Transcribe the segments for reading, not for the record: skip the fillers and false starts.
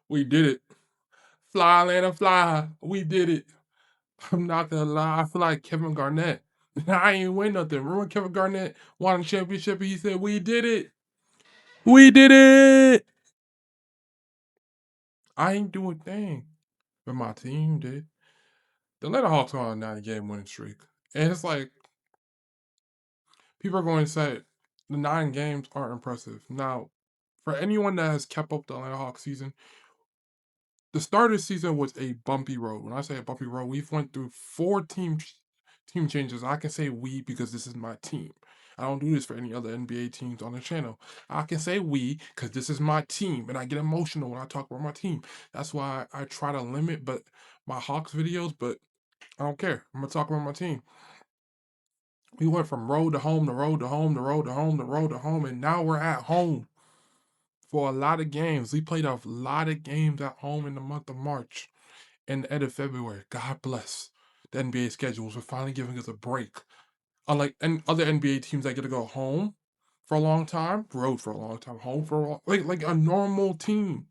We did it. Fly, Atlanta, fly. We did it. I'm not gonna lie. I feel like Kevin Garnett. I ain't win nothing. Remember when Kevin Garnett won a championship and he said, "We did it. We did it." I ain't do a thing, but my team did. The Atlanta Hawks are on a 9-game winning streak, and it's like people are going to say the 9 games aren't impressive. Now, for anyone that has kept up the Atlanta Hawks season, the start of the season was a bumpy road. When I say a bumpy road, we've went through 4 team changes. I can say we because this is my team. I don't do this for any other NBA teams on the channel. I can say we because this is my team, and I get emotional when I talk about my team. That's why I try to limit my Hawks videos, but I don't care. I'm gonna talk about my team. We went from road to home to road to home to road to home to road to home, and now we're at home for a lot of games. We played a lot of games at home in the month of March and the end of February. God bless the NBA schedules for finally giving us a break. Unlike other NBA teams that get to go home for a long time, road for a long time, home for a long, like a normal team.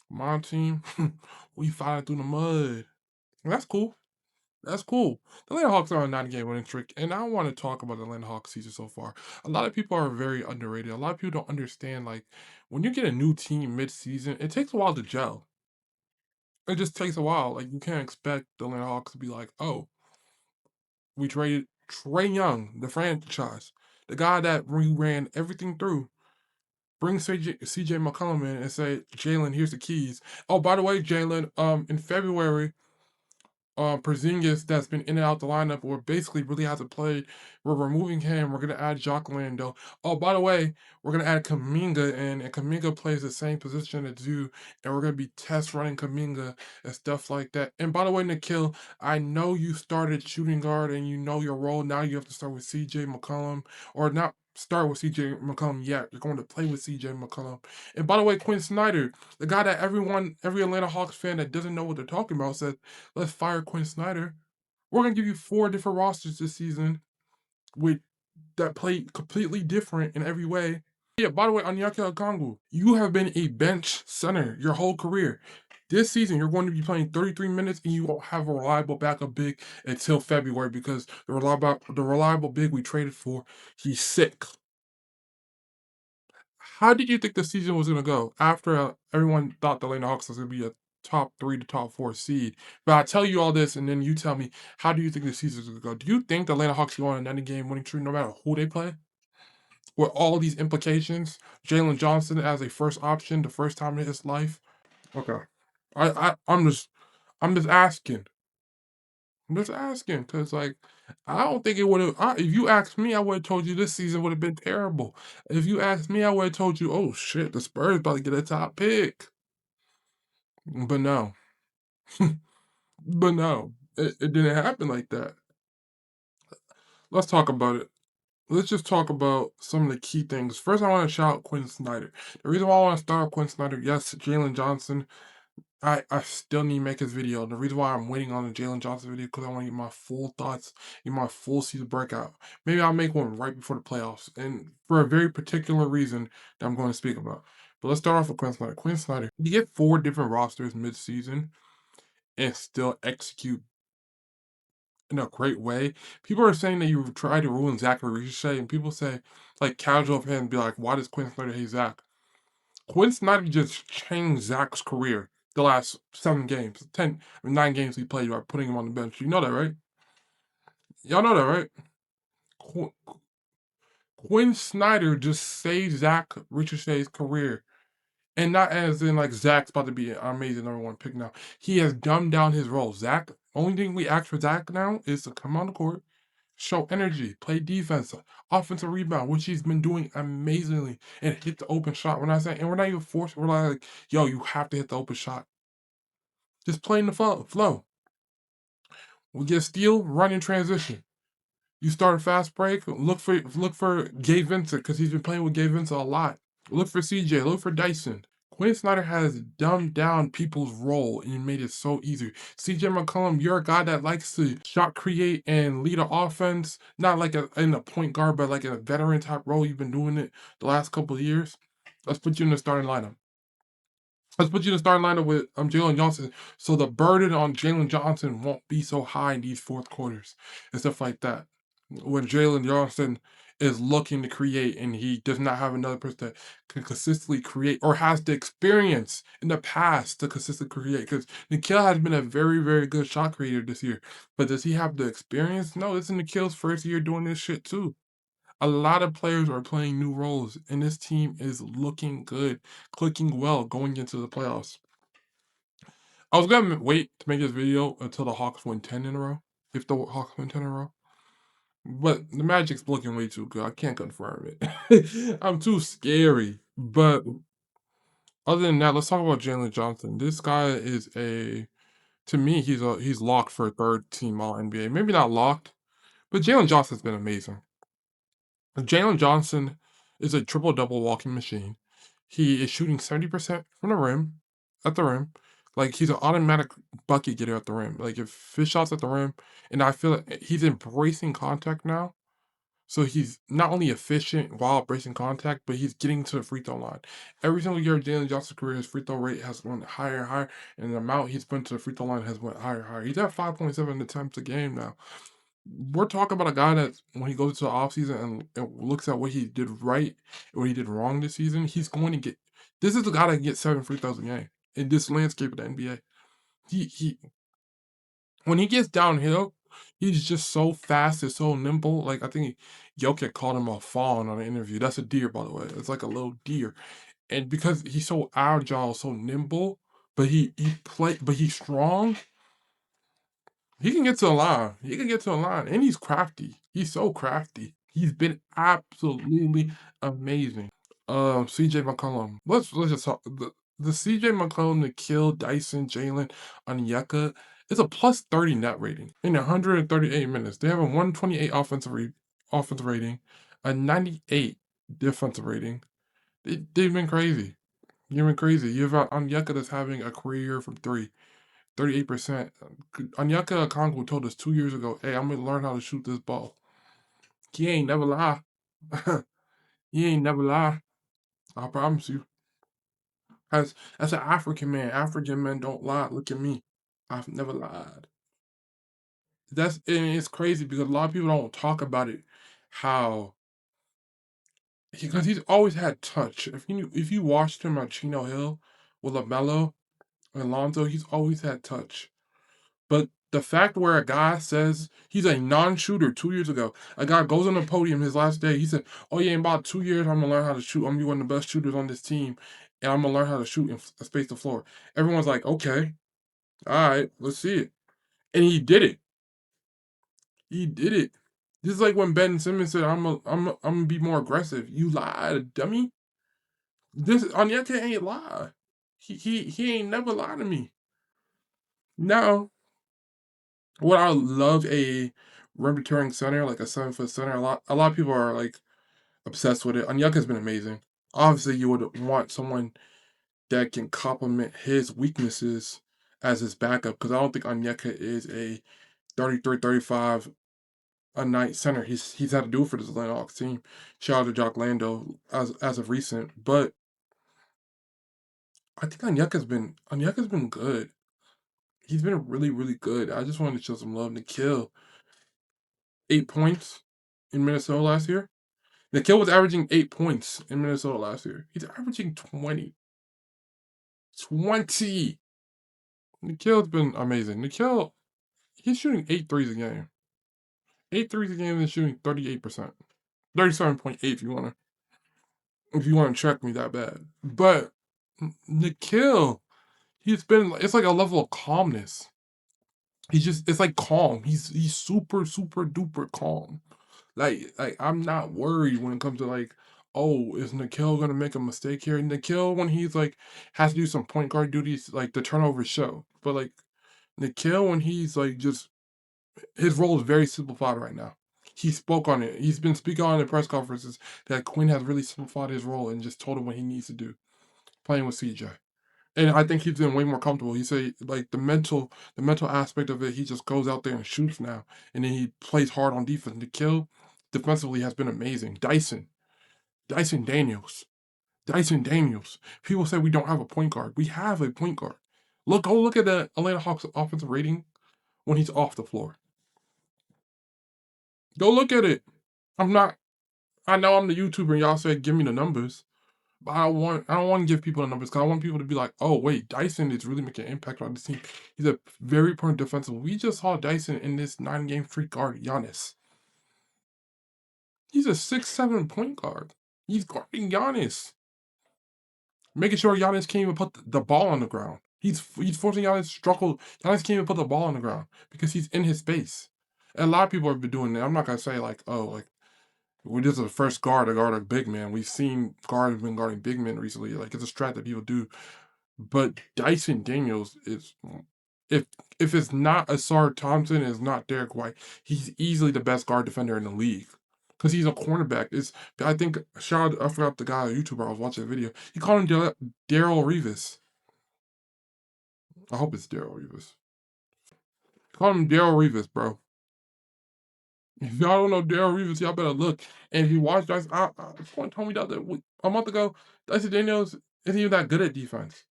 My team, we fighting through the mud. And that's cool. That's cool. The Atlanta Hawks are on a 9-game winning streak, and I want to talk about the Atlanta Hawks season so far. A lot of people are very underrated. A lot of people don't understand, like, when you get a new team mid-season, it takes a while to gel. It just takes a while. Like, you can't expect the Atlanta Hawks to be like, oh, we traded Trey Young, the franchise, the guy that we ran everything through. Bring CJ McCollum in and say, Jaylen, here's the keys. Oh, by the way, Jaylen, in February, Porzingis that's been in and out the lineup or basically really hasn't played. We're removing him. We're gonna add Jock Lando. Oh, by the way, we're gonna add Kaminga in, and Kaminga plays the same position as you, and we're gonna be test running Kaminga and stuff like that. And by the way, Nikhil, I know you started shooting guard and you know your role. Now you have to start with CJ McCollum, or not start with CJ McCollum yet. You're going to play with CJ McCollum. And by the way, Quinn Snyder, the guy that every Atlanta Hawks fan that doesn't know what they're talking about said, let's fire Quinn Snyder. We're gonna give you 4 different rosters this season with that play completely different in every way. Yeah, by the way, Onyeka Okongwu, you have been a bench center your whole career. This season, you're going to be playing 33 minutes, and you won't have a reliable backup big until February because the reliable big we traded for, he's sick. How did you think the season was going to go after everyone thought the Atlanta Hawks was going to be a top 3 to top 4 seed? But I tell you all this, and then you tell me, how do you think the season is going to go? Do you think the Atlanta Hawks go on an 90-game winning streak no matter who they play? With all these implications, Jaylen Johnson as a first option, the first time in his life. Okay, I'm just asking. I'm just asking because, like, I don't think it would have. If you asked me, I would have told you this season would have been terrible. If you asked me, I would have told you, oh shit, the Spurs about to get a top pick. But no, but no, it didn't happen like that. Let's talk about it. Let's just talk about some of the key things. First, I want to shout out Quinn Snyder. The reason why I want to start with Quinn Snyder, yes, Jaylen Johnson. I still need to make his video. The reason why I'm waiting on the Jaylen Johnson video because I want to get my full thoughts, get my full season breakout. Maybe I'll make one right before the playoffs, and for a very particular reason that I'm going to speak about. But let's start off with Quinn Snyder. Quinn Snyder, you get 4 different rosters mid-season and still execute in a great way. People are saying that you tried to ruin Zachary Ricochet, and people say, like, casual fans be like, why does Quinn Snyder hate Zach? Quinn Snyder just changed Zach's career the last 7 games, 9 games he played by putting him on the bench. You know that, right? Y'all know that, right? Quinn Snyder just saved Zach Ricochet's career. And not as in, like, Zach's about to be an amazing #1 pick now. He has dumbed down his role. Zach, only thing we ask for Zach now is to come on the court, show energy, play defense, offensive rebound, which he's been doing amazingly, and hit the open shot. We're not saying, and we're not even forced. We're like, yo, you have to hit the open shot. Just play in the flow. We get a steal, run in transition. You start a fast break. Look for Gabe Vincent because he's been playing with Gabe Vincent a lot. Look for CJ. Look for Dyson. Quinn Snyder has dumbed down people's role and made it so easy. CJ McCollum, you're a guy that likes to shot create and lead an offense, not like in a point guard, but like in a veteran type role. You've been doing it the last couple of years. Let's put you in the starting lineup. Let's put you in the starting lineup with Jaylen Johnson, so the burden on Jaylen Johnson won't be so high in these fourth quarters and stuff like that. When Jaylen Johnson is looking to create and he does not have another person that can consistently create or has the experience in the past to consistently create. Because Nikhil has been a very, very good shot creator this year. But does he have the experience? No, this is Nikhil's first year doing this shit too. A lot of players are playing new roles, and this team is looking good, clicking well going into the playoffs. I was gonna wait to make this video until the Hawks win 10 in a row, if the Hawks win 10 in a row. But the Magic's looking way too good. I can't confirm it. I'm too scary. But other than that, let's talk about Jaylen Johnson. This guy is to me, he's locked for a third team All NBA. Maybe not locked, but Jaylen Johnson's been amazing. Jaylen Johnson is a triple double walking machine. He is shooting 70% from the rim, at the rim. Like he's an automatic bucket getter at the rim. Like if his shots at the rim, and I feel like he's embracing contact now. So he's not only efficient while embracing contact, but he's getting to the free throw line. Every single year of Jaylen Johnson's career, his free throw rate has went higher and higher, and the amount he's been to the free throw line has went higher and higher. He's at 5.7 attempts a game now. We're talking about a guy that when he goes to the offseason and looks at what he did right and what he did wrong this season, he's going to get. This is the guy that can get 7 free throws a game in this landscape of the NBA. He when he gets downhill, he's just so fast and so nimble. Like I think Jokic called him a fawn on an interview. That's a deer, by the way. It's like a little deer, and because he's so agile, so nimble, but but he's strong. He can get to the line. He can get to the line, and he's crafty. He's so crafty. He's been absolutely amazing. CJ McCollum. Let's just talk the CJ McCollum to kill Dyson, Jalen, Onyeka. It's a plus 30 net rating in 138 minutes. They have a 128 offensive rating, a 98 defensive rating. They've been crazy. You've been crazy. You have Onyeka that's having a career from three. 38%. Onyeka Okongwu told us 2 years ago, hey, I'm going to learn how to shoot this ball. He ain't never lie. He ain't never lie. I promise you. As an African men don't lie. Look at me. I've never lied. And it's crazy because a lot of people don't talk about it. How because he's always had touch. If you watched him at Chino Hill with LaMelo and Lonzo, he's always had touch. But the fact where a guy says he's a non-shooter 2 years ago, a guy goes on the podium his last day, he said, oh yeah, in about 2 years, I'm going to learn how to shoot. I'm going to be one of the best shooters on this team, and I'm going to learn how to shoot and space the floor. Everyone's like, okay, all right, let's see it. And he did it. He did it. This is like when Ben Simmons said, I'm gonna be more aggressive. You lied, dummy. This Onyeka ain't lie. He ain't never lied to me. Now, what I love a rim center, like a 7 foot center. A lot of people are like obsessed with it. Onyeka's been amazing. Obviously, you would want someone that can complement his weaknesses as his backup because I don't think Onyeka is a 33, 35 a night center. He's had to do it for this Atlanta Hawks team. Shout out to Jock Lando as of recent, but I think Onyeka's been good. He's been really, really good. I just wanted to show some love to Kill. 8 points in Minnesota last year. Nikhil was averaging 8 points in Minnesota last year. He's averaging 20. 20. Nikhil's been amazing. Nikhil, he's shooting 8 threes a game. 8 threes a game and shooting 38%. 37.8 if you want to check me that bad. But Nikhil, it's like a level of calmness. It's like calm. He's super, super duper calm. Like I'm not worried when it comes to like, oh, is Nikhil gonna make a mistake here? Nikhil when he's like has to do some point guard duties, like the turnovers show. But like Nikhil when he's like just his role is very simplified right now. He spoke on it. He's been speaking on in press conferences that Quinn has really simplified his role and just told him what he needs to do, playing with CJ. And I think he's been way more comfortable. He said like the mental aspect of it, he just goes out there and shoots now. And then he plays hard on defense. Nikhil defensively has been amazing. Dyson Daniels. Dyson Daniels. People say we don't have a point guard. We have a point guard. Go look at the Atlanta Hawks offensive rating when he's off the floor. Go look at it. I'm not. I know I'm the YouTuber and y'all said give me the numbers, but I don't want to give people the numbers because I want people to be like, oh wait, Dyson is really making an impact on this team. He's a very important defensive. We just saw Dyson in this 9-game streak guard Giannis. He's a 6'7" point guard. He's guarding Giannis, making sure Giannis can't even put the ball on the ground. He's forcing Giannis to struggle. Giannis can't even put the ball on the ground because he's in his space. And a lot of people have been doing that. I'm not gonna say like, oh, like we're just the first guard to guard a big man. We've seen guards been guarding big men recently. Like it's a strat that people do. But Dyson Daniels is if it's not Asar Thompson, it's not Derek White. He's easily the best guard defender in the league. Because he's a cornerback. I think I forgot the guy on YouTuber I was watching the video. He called him Daryl Reeves. I hope it's Daryl Reeves. Call him Daryl Reeves, bro. If y'all don't know Daryl Reeves, y'all better look. And if you watch Dyson, someone told me that a month ago, Dyson Daniels isn't even that good at defense.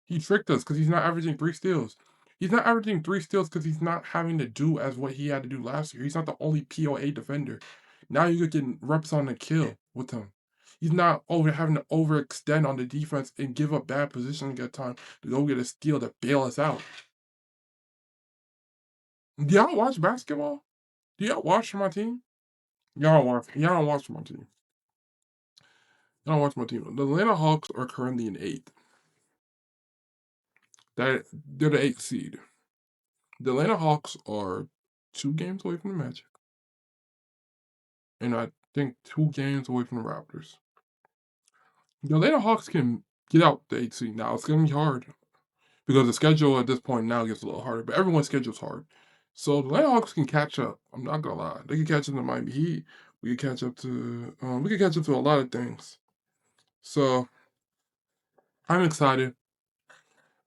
He tricked us because he's not averaging 3 steals. He's not averaging 3 steals because he's not having to do as what he had to do last year. He's not the only POA defender. Now you're getting reps on the kill with him. He's not having to overextend on the defense and give up bad position and get time to go get a steal to bail us out. Do y'all watch basketball? Do y'all watch my team? Y'all don't watch my team. Y'all don't watch my team. The Atlanta Hawks are currently in 8th. They're the 8th seed. The Atlanta Hawks are 2 games away from the Magic. And I think 2 games away from the Raptors. The Atlanta Hawks can get out the 8th seed now. It's going to be hard because the schedule at this point now gets a little harder, but everyone's schedule's hard. So the Atlanta Hawks can catch up. I'm not going to lie. They can catch up to Miami Heat. We can catch up to a lot of things. So I'm excited.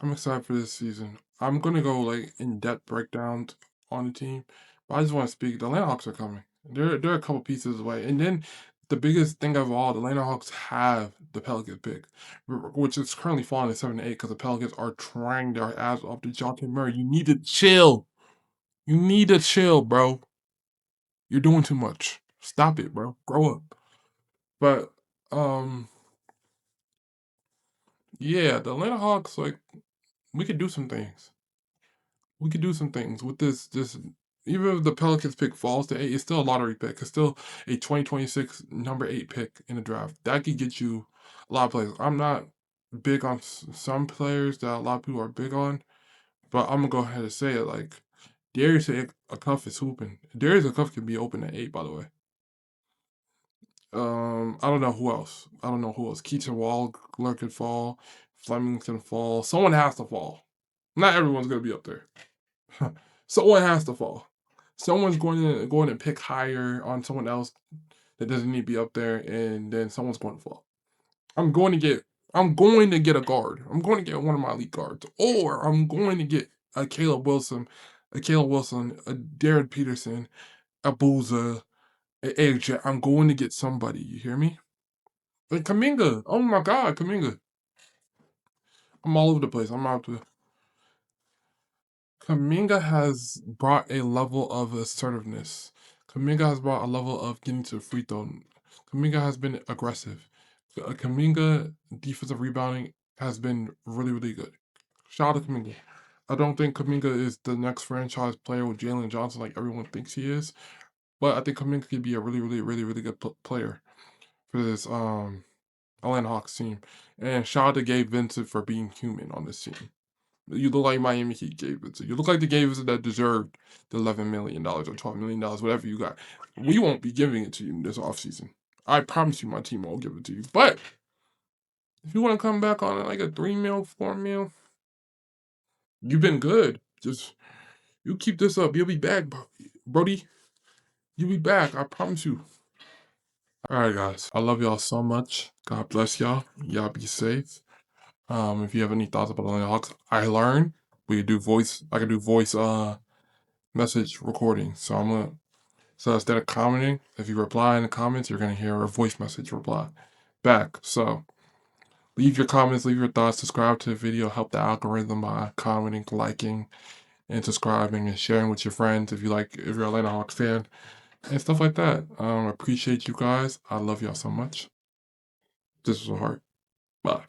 I'm excited for this season. I'm gonna go like in-depth breakdowns on the team, but I just want to speak. The Atlanta Hawks are coming. They're a couple pieces away, and then the biggest thing of all, the Atlanta Hawks have the Pelicans pick, which is currently falling at 7-8 because the Pelicans are trying their ass off to Jonathan Murray. You need to chill. You need to chill, bro. You're doing too much. Stop it, bro. Grow up. But yeah, the Atlanta Hawks, like, we could do some things. We could do some things with this. Even if the Pelicans pick falls to 8, it's still a lottery pick. It's still a 2026 number 8 pick in the draft. That could get you a lot of players. I'm not big on some players that a lot of people are big on, but I'm gonna go ahead and say it. Like Darius Acuff is hooping. Darius Acuff can be open at 8, by the way. I don't know who else. Keaton Waller could fall. Fleming can fall. Someone has to fall. Not everyone's gonna be up there. Someone has to fall. Someone's going to pick higher on someone else that doesn't need to be up there, and then someone's going to fall. I'm going to get a guard. I'm going to get one of my elite guards, or I'm going to get a Caleb Wilson, a Darren Peterson, a Booza, a AJ. I'm going to get somebody. You hear me? Like Kaminga. Oh my God, Kaminga. I'm all over the place. I'm out to. Kaminga has brought a level of assertiveness. Kaminga has brought a level of getting to the free throw. Kaminga has been aggressive. Kaminga defensive rebounding has been really, really good. Shout out to Kaminga. I don't think Kaminga is the next franchise player with Jaylen Johnson like everyone thinks he is, but I think Kaminga could be a really, really, really, really good player for this Atlanta Hawks team. And shout out to Gabe Vincent for being human on this team. You look like Miami Heat gave it. You look like the Gabe Vincent that deserved the $11 million or $12 million, whatever you got. We won't be giving it to you this offseason. I promise you my team won't give it to you. But if you want to come back on like a 3 mil, 4 mil, you've been good. Just you keep this up. You'll be back, Brody. You'll be back. I promise you. All right, guys. I love y'all so much. God bless y'all. Y'all be safe. If you have any thoughts about the Hawks, I learned I can do voice message recording. So instead of commenting, if you reply in the comments, you're gonna hear a voice message reply back. So Leave your comments, leave your thoughts, subscribe to the video, help the algorithm by commenting, liking, and subscribing and sharing with your friends if you're a Atlanta Hawks fan and stuff like that. Appreciate you guys. I love y'all so much. This was a heart. Bye.